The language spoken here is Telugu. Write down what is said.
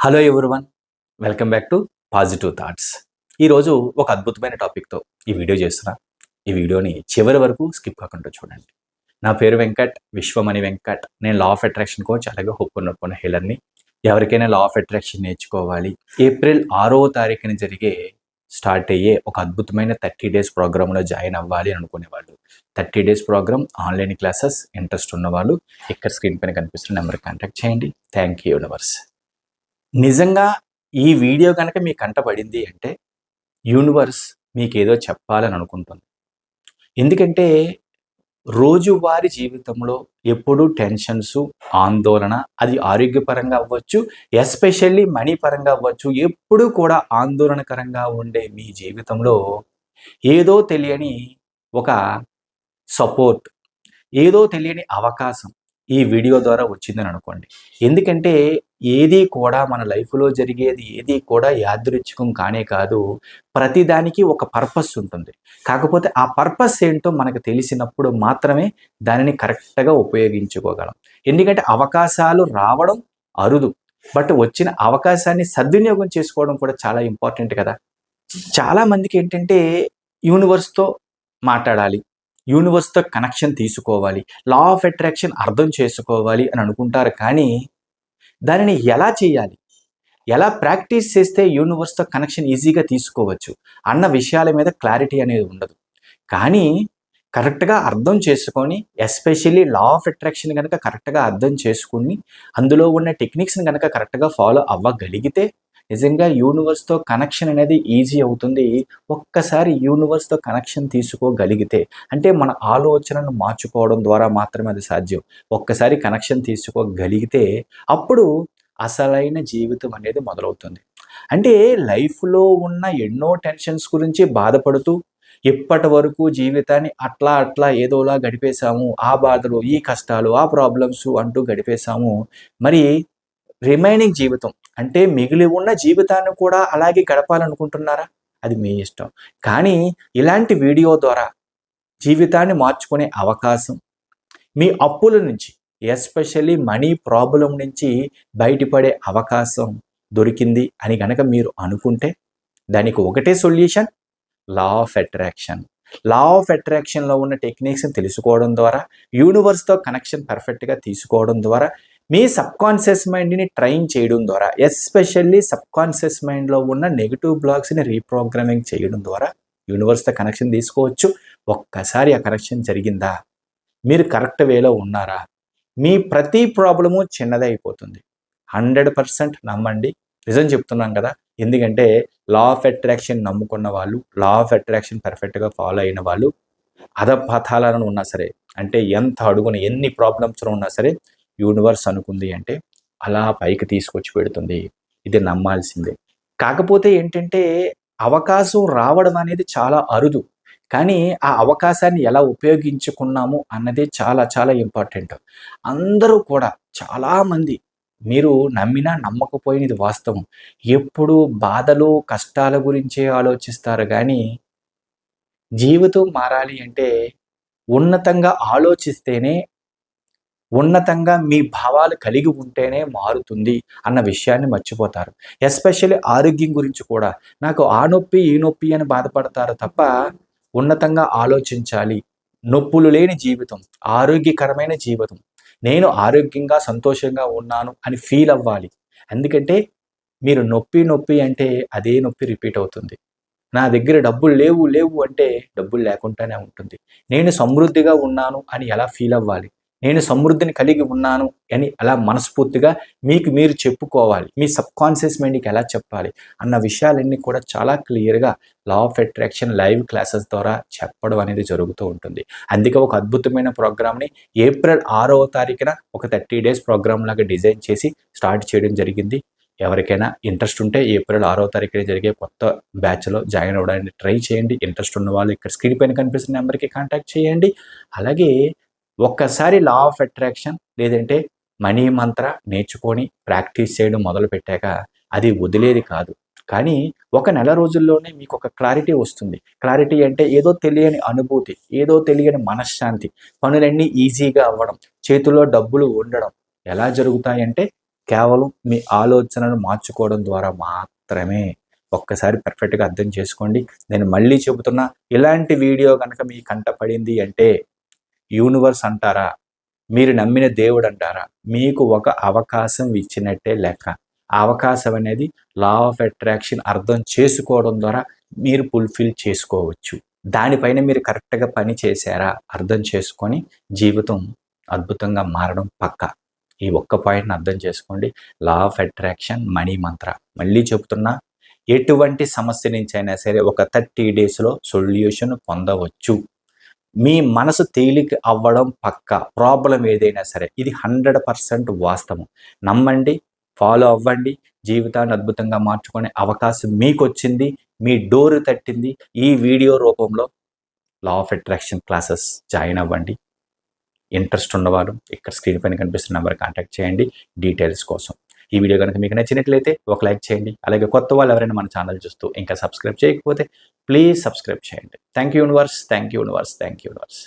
Hello everyone, welcome back to positive thoughts. ఈరోజు ఒక అద్భుతమైన టాపిక్తో ఈ వీడియో చేస్తున్నా. ఈ వీడియోని చివరి వరకు స్కిప్ కాకుండా చూడండి. నా పేరు వెంకట్, విశ్వమణి వెంకట్. నేను లా ఆఫ్ అట్రాక్షన్ కోచ్, అలాగే హోపోనోపోనో హీలర్ని. ఎవరికైనా లా ఆఫ్ అట్రాక్షన్ నేర్చుకోవాలి, ఏప్రిల్ 6వ తారీఖున స్టార్ట్ అయ్యే ఒక అద్భుతమైన 30 డేస్ ప్రోగ్రాంలో జాయిన్ అవ్వాలి అనుకునేవాళ్ళు, 30 days programme online classes interest ఉన్నవాళ్ళు ఇక్కడ స్క్రీన్ పైన కనిపిస్తున్న నెంబర్కి కాంటాక్ట్ చేయండి. Thank you universe. నిజంగా ఈ వీడియో కనుక మీ కంట పడింది అంటే యూనివర్స్ మీకేదో చెప్పాలని అనుకుంటుంది. ఎందుకంటే రోజువారీ జీవితంలో ఎప్పుడూ టెన్షన్స్, ఆందోళన, అది ఆరోగ్యపరంగా అవ్వచ్చు, ఎస్పెషల్లీ మనీ పరంగా అవ్వచ్చు, ఎప్పుడూ కూడా ఆందోళనకరంగా ఉండే మీ జీవితంలో ఏదో తెలియని ఒక సపోర్ట్, ఏదో తెలియని అవకాశం ఈ వీడియో ద్వారా వచ్చిందని అనుకోండి. ఎందుకంటే ఏది కూడా మన లైఫ్లో జరిగేది ఏది కూడా యాదృచ్ఛికం కానే కాదు. ప్రతిదానికి ఒక పర్పస్ ఉంటుంది. కాకపోతే ఆ పర్పస్ ఏంటో మనకు తెలిసినప్పుడు మాత్రమే దానిని కరెక్ట్గా ఉపయోగించుకోగలం. ఎందుకంటే అవకాశాలు రావడం అరుదు, బట్ వచ్చిన అవకాశాన్ని సద్వినియోగం చేసుకోవడం కూడా చాలా ఇంపార్టెంట్ కదా. చాలామందికి ఏంటంటే యూనివర్స్తో మాట్లాడాలి, యూనివర్స్తో కనెక్షన్ తీసుకోవాలి, లా ఆఫ్ అట్రాక్షన్ అర్థం చేసుకోవాలి అని అనుకుంటారు. కానీ దానిని ఎలా చేయాలి, ఎలా ప్రాక్టీస్ చేస్తే యూనివర్స్తో కనెక్షన్ ఈజీగా తీసుకోవచ్చు అన్న విషయాల మీద క్లారిటీ అనేది ఉండదు. కానీ కరెక్ట్గా అర్థం చేసుకొని, ఎస్పెషల్లీ లా ఆఫ్ అట్రాక్షన్ కనుక కరెక్ట్గా అర్థం చేసుకుని అందులో ఉన్న టెక్నిక్స్ని కనుక కరెక్ట్గా ఫాలో అవ్వగలిగితే నిజంగా యూనివర్స్తో కనెక్షన్ అనేది ఈజీ అవుతుంది. ఒక్కసారి యూనివర్స్తో కనెక్షన్ తీసుకోగలిగితే, అంటే మన ఆలోచనను మార్చుకోవడం ద్వారా మాత్రమే అది సాధ్యం. ఒక్కసారి కనెక్షన్ తీసుకోగలిగితే అప్పుడు అసలైన జీవితం అనేది మొదలవుతుంది. అంటే లైఫ్లో ఉన్న ఎన్నో టెన్షన్స్ గురించి బాధపడుతూ ఇప్పటి వరకు జీవితాన్ని అట్లా ఏదోలా గడిపేశాము. ఆ బాధలు, ఈ కష్టాలు, ఆ ప్రాబ్లమ్స్ అంటూ గడిపేశాము. మరి రిమైనింగ్ జీవితం అంటే మిగిలి ఉన్న జీవితాన్ని కూడా అలాగే గడపాలనుకుంటున్నారా? అది మీ ఇష్టం. కానీ ఇలాంటి వీడియో ద్వారా జీవితాన్ని మార్చుకునే అవకాశం, మీ అప్పుల నుంచి, ఎస్పెషల్లీ మనీ ప్రాబ్లం నుంచి బయటపడే అవకాశం దొరికింది అని కనుక మీరు అనుకుంటే దానికి ఒకటే solution, law of attraction. Law of అట్రాక్షన్లో ఉన్న టెక్నిక్స్ని తెలుసుకోవడం ద్వారా, యూనివర్స్తో కనెక్షన్ పర్ఫెక్ట్గా తీసుకోవడం ద్వారా, మీ సబ్కాన్షియస్ మైండ్ని ట్రైన్ చేయడం ద్వారా, ఎస్పెషల్లీ సబ్కాన్షియస్ మైండ్లో ఉన్న నెగిటివ్ బ్లాక్స్ని రీప్రోగ్రామింగ్ చేయడం ద్వారా యూనివర్స్తో కనెక్షన్ తీసుకోవచ్చు. ఒక్కసారి ఆ కనెక్షన్ జరిగిందా, మీరు కరెక్ట్ వేలో ఉన్నారా, మీ ప్రతి ప్రాబ్లము చిన్నదే అయిపోతుంది. 100% నమ్మండి, నిజం చెప్తున్నాం కదా. ఎందుకంటే లా ఆఫ్ అట్రాక్షన్ నమ్ముకున్న వాళ్ళు, లా ఆఫ్ అట్రాక్షన్ పర్ఫెక్ట్గా ఫాలో అయిన వాళ్ళు అధపతాలను ఉన్నా సరే, అంటే ఎంత అడుగున ఎన్ని ప్రాబ్లమ్స్లో ఉన్నా సరే యూనివర్స్ అనుకుంది అంటే అలా పైకి తీసుకొచ్చి పెడుతుంది. ఇది నమ్మాల్సిందే. కాకపోతే ఏంటంటే అవకాశం రావడం అనేది చాలా అరుదు. కానీ ఆ అవకాశాన్ని ఎలా ఉపయోగించుకున్నాము అన్నదే చాలా చాలా ఇంపార్టెంట్. అందరూ కూడా చాలామంది, మీరు నమ్మినా నమ్మకపోయినా ఇది వాస్తవం, ఎప్పుడు బాధలు, కష్టాల గురించే ఆలోచిస్తారు. కానీ జీవితం మారాలి అంటే ఉన్నతంగా ఆలోచిస్తేనే, ఉన్నతంగా మీ భావాలు కలిగి ఉంటేనే మారుతుంది అన్న విషయాన్ని మర్చిపోతారు. ఎస్పెషల్లీ ఆరోగ్యం గురించి కూడా నాకు ఆ నొప్పి, ఈ నొప్పి అని బాధపడతారు తప్ప ఉన్నతంగా ఆలోచించాలి. నొప్పులు లేని జీవితం, ఆరోగ్యకరమైన జీవితం, నేను ఆరోగ్యంగా సంతోషంగా ఉన్నాను అని ఫీల్ అవ్వాలి. ఎందుకంటే మీరు నొప్పి అంటే అదే నొప్పి రిపీట్ అవుతుంది. నా దగ్గర డబ్బులు లేవు అంటే డబ్బులు లేకుండానే ఉంటుంది. నేను సమృద్ధిగా ఉన్నాను అని ఎలా ఫీల్ అవ్వాలి, నేను సమృద్ధిని కలిగి ఉన్నాను అని అలా మనస్ఫూర్తిగా మీకు మీరు చెప్పుకోవాలి. మీ సబ్కాన్షియస్ మైండ్కి ఎలా చెప్పాలి అన్న విషయాలన్నీ కూడా చాలా క్లియర్గా లా ఆఫ్ అట్రాక్షన్ లైవ్ క్లాసెస్ ద్వారా చెప్పడం అనేది జరుగుతూ ఉంటుంది. అందుకే ఒక అద్భుతమైన ప్రోగ్రామ్ని ఏప్రిల్ 6వ తారీఖున ఒక 30 డేస్ ప్రోగ్రామ్ లాగా డిజైన్ చేసి స్టార్ట్ చేయడం జరిగింది. ఎవరికైనా ఇంట్రెస్ట్ ఉంటే ఏప్రిల్ 6వ తారీఖున జరిగే కొత్త బ్యాచ్లో జాయిన్ అవ్వడానికి ట్రై చేయండి. ఇంట్రెస్ట్ ఉన్న వాళ్ళు ఇక్కడ స్క్రీన్ పైన కనిపిస్తున్న నెంబర్కి కాంటాక్ట్ చేయండి. అలాగే ఒక్కసారి లా ఆఫ్ అట్రాక్షన్ లేదంటే మనీ మంత్ర నేర్చుకొని ప్రాక్టీస్ చేయడం మొదలుపెట్టాక అది వదిలేది కాదు. కానీ ఒక నెల రోజుల్లోనే మీకు ఒక క్లారిటీ వస్తుంది. క్లారిటీ అంటే ఏదో తెలియని అనుభూతి, ఏదో తెలియని మనశ్శాంతి, పనులన్నీ ఈజీగా అవ్వడం, చేతిలో డబ్బులు ఉండడం. ఎలా జరుగుతాయంటే కేవలం మీ ఆలోచనను మార్చుకోవడం ద్వారా మాత్రమే. ఒక్కసారి పర్ఫెక్ట్‌గా అర్థం చేసుకోండి. నేను మళ్ళీ చెబుతున్నా, ఇలాంటి వీడియో గనక మీ కంట పడింది అంటే యూనివర్స్ అంటారా, మీరు నమ్మిన దేవుడు అంటారా, మీకు ఒక అవకాశం ఇచ్చినట్టే లెక్క. ఆ అవకాశం అనేది లా ఆఫ్ అట్రాక్షన్ అర్థం చేసుకోవడం ద్వారా మీరు ఫుల్‌ఫిల్ చేసుకోవచ్చు. దానిపైన మీరు కరెక్ట్‌గా పని చేశారా, అర్థం చేసుకొని జీవితం అద్భుతంగా మారడం పక్కా. ఈ ఒక్క పాయింట్‌ని అర్థం చేసుకోండి. లా ఆఫ్ అట్రాక్షన్, మనీ మంత్ర. మళ్ళీ చెప్తున్నా, ఎటువంటి సమస్య నుంచైనా సరే ఒక 30 డేస్‌లో సొల్యూషన్ పొందవచ్చు. మీ మనసు తేలిక అవ్వడం పక్కా. ప్రాబ్లమ్ ఏదైనా సరే. ఇది 100% వాస్తవం. నమ్మండి, ఫాలో అవ్వండి. జీవితాన్ని అద్భుతంగా మార్చుకునే అవకాశం మీకొచ్చింది. మీ డోర్ తట్టింది. ఈ వీడియో రూపంలో లా ఆఫ్ అట్రాక్షన్ క్లాసెస్ జాయిన్ అవ్వండి. ఇంట్రెస్ట్ ఉన్నవారు ఇక్కడ స్క్రీన్ పైన కనిపిస్తున్న నెంబర్ కాంటాక్ట్ చేయండి డీటెయిల్స్ కోసం. ఈ వీడియో కనుక మీకు నచ్చినట్లయితే ఒక లైక్ చేయండి. అలాగే కొత్త వాళ్ళు ఎవరైనా మన ఛానల్ చూస్తూ ఇంకా సబ్స్క్రైబ్ చేయకపోతే ప్లీజ్ సబ్స్క్రైబ్ చేయండి. Thank you universe. Thank you universe. Thank you universe.